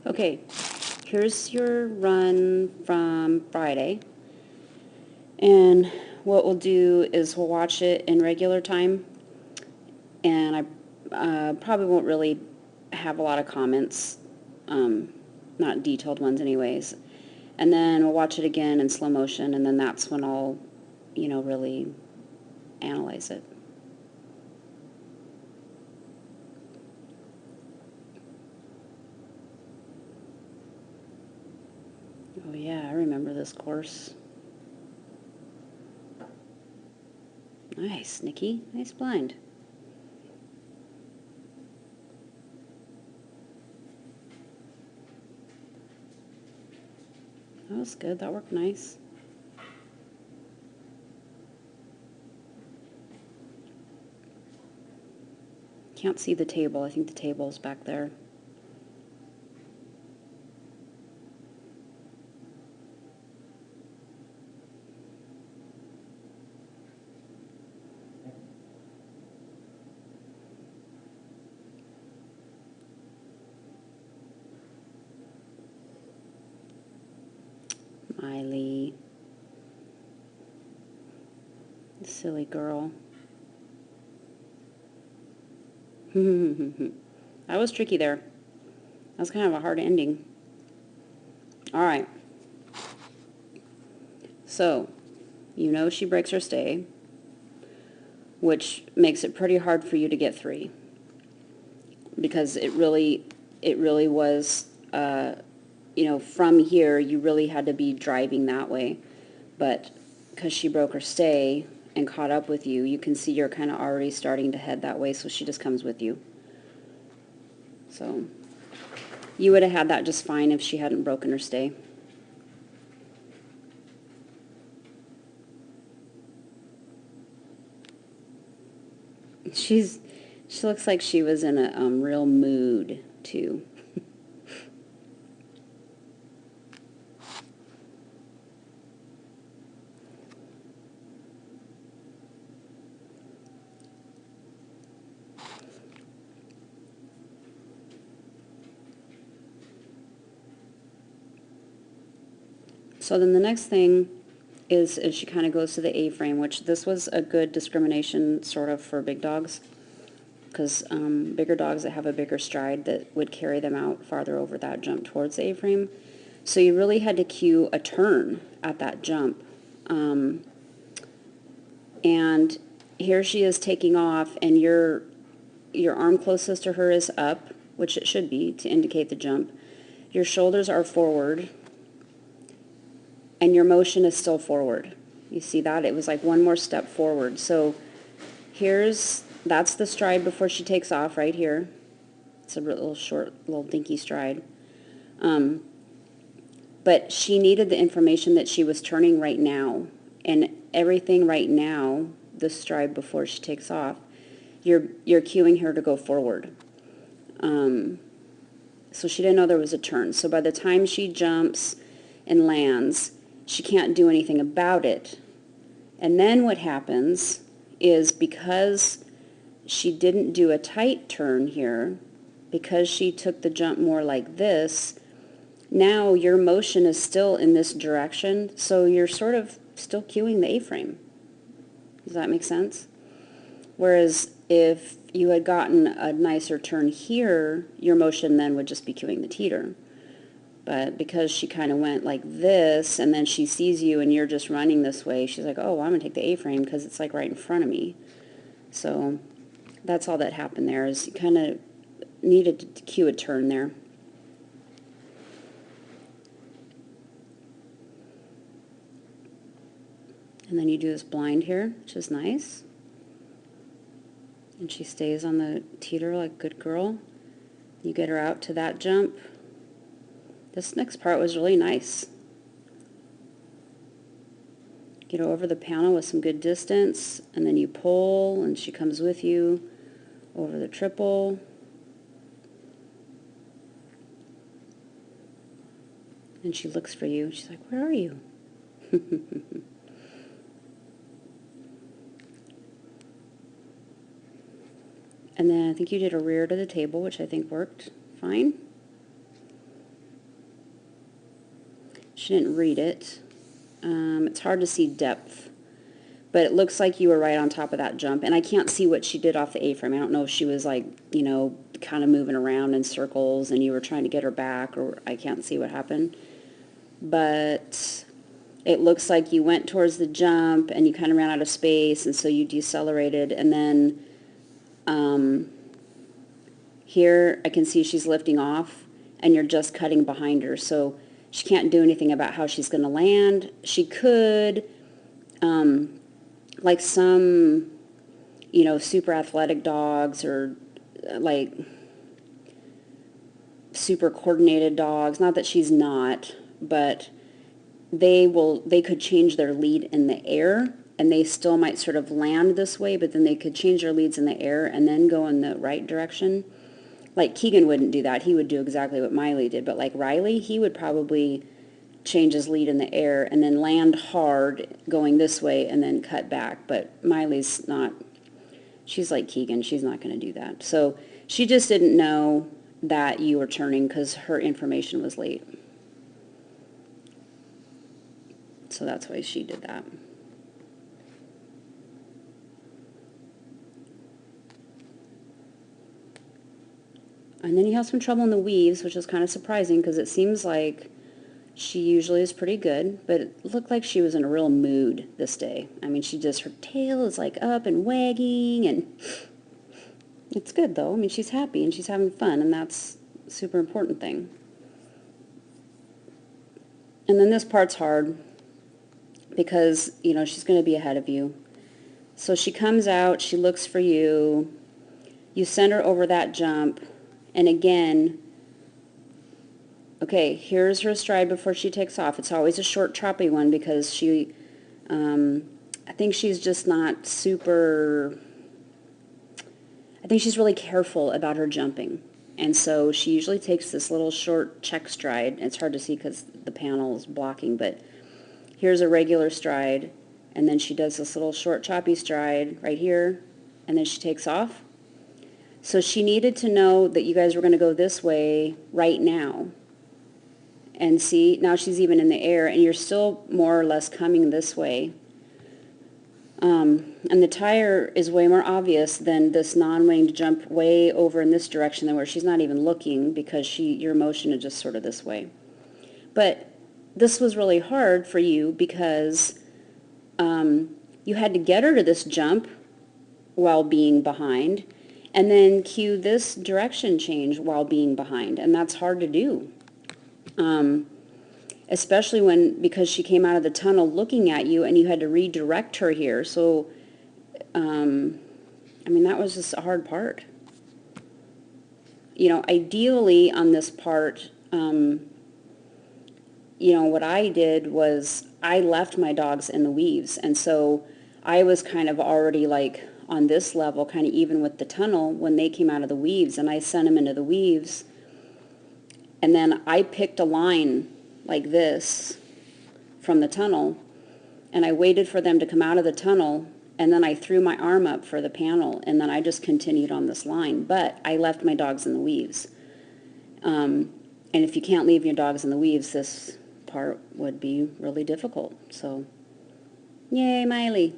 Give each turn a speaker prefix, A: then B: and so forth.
A: Okay, here's your run from Friday. And what we'll do is we'll watch it in regular time. And I probably won't really have a lot of comments, not detailed ones anyways. And then we'll watch it again in slow motion, and then that's when I'll, really analyze it. Oh yeah, I remember this course. Nice, Nikki. Nice blind. That was good. That worked nice. Can't see the table. I think the table's back there. Miley. Silly girl. That was tricky there. That was kind of a hard ending. Alright. So, she breaks her stay, which makes it pretty hard for you to get 3. Because it really was, from here, you really had to be driving that way. But because she broke her stay and caught up with you, you can see you're kind of already starting to head that way, so she just comes with you. So you would have had that just fine if she hadn't broken her stay. She looks like she was in a real mood too. So then the next thing is she kind of goes to the A-frame, which this was a good discrimination sort of for big dogs, because bigger dogs that have a bigger stride that would carry them out farther over that jump towards the A-frame. So you really had to cue a turn at that jump. And here she is taking off, and your arm closest to her is up, which it should be to indicate the jump. Your shoulders are forward, and your motion is still forward. You see that? It was like one more step forward. So that's the stride before she takes off right here. It's a little short, little dinky stride. But she needed the information that she was turning right now. And everything right now, the stride before she takes off, you're cueing her to go forward. So she didn't know there was a turn. So by the time she jumps and lands, she can't do anything about it. And then what happens is, because she didn't do a tight turn here, because she took the jump more like this, now your motion is still in this direction, so you're sort of still cueing the A-frame. Does that make sense? Whereas if you had gotten a nicer turn here, your motion then would just be cueing the teeter. But because she kind of went like this, and then she sees you and you're just running this way, she's like, oh, I'm going to take the A-frame because it's like right in front of me. So that's all that happened there, is you kind of needed to cue a turn there. And then you do this blind here, which is nice. And she stays on the teeter like a good girl. You get her out to that jump. This next part was really nice. Get her over the panel with some good distance, and then you pull, and she comes with you over the triple. And she looks for you. She's like, where are you? And then I think you did a rear to the table, which I think worked fine. She didn't read it. It's hard to see depth, but it looks like you were right on top of that jump, and I can't see what she did off the A-frame. I don't know if she was like, you know, kind of moving around in circles and you were trying to get her back, or I can't see what happened. But it looks like you went towards the jump and you kind of ran out of space, and so you decelerated, and then here I can see she's lifting off and you're just cutting behind her, so she can't do anything about how she's going to land. She could, like some, you know, super athletic dogs, or like super coordinated dogs, not that she's not, but they could change their lead in the air, and they still might sort of land this way, but then they could change their leads in the air and then go in the right direction. Like Keegan wouldn't do that. He would do exactly what Miley did. But like Riley, he would probably change his lead in the air and then land hard going this way and then cut back. But Miley's not, she's like Keegan. She's not going to do that. So she just didn't know that you were turning because her information was late. So that's why she did that. And then you have some trouble in the weaves, which is kind of surprising because it seems like she usually is pretty good, but it looked like she was in a real mood this day. I mean, her tail is like up and wagging, and it's good though. I mean, she's happy and she's having fun, and that's a super important thing. And then this part's hard because, you know, she's going to be ahead of you. So she comes out, she looks for you, you send her over that jump, and again, okay, here's her stride before she takes off. It's always a short, choppy one because she, I think she's just not super, I think she's really careful about her jumping. And so she usually takes this little short check stride. It's hard to see because the panel is blocking, but here's a regular stride, and then she does this little short, choppy stride right here, and then she takes off. So she needed to know that you guys were going to go this way right now. And see, now she's even in the air, and you're still more or less coming this way. And the tire is way more obvious than this non-winged jump way over in this direction than where she's not even looking because your motion is just sort of this way. But this was really hard for you because you had to get her to this jump while being behind, and then cue this direction change while being behind, and that's hard to do. Especially because she came out of the tunnel looking at you and you had to redirect her here. So, I mean, that was just a hard part. You know, ideally on this part, you know, what I did was I left my dogs in the weaves. And so I was kind of already like on this level, kind of even with the tunnel when they came out of the weaves, and I sent them into the weaves. And then I picked a line like this from the tunnel, and I waited for them to come out of the tunnel, and then I threw my arm up for the panel, and then I just continued on this line. But I left my dogs in the weaves. And if you can't leave your dogs in the weaves, this part would be really difficult. So, yay, Miley.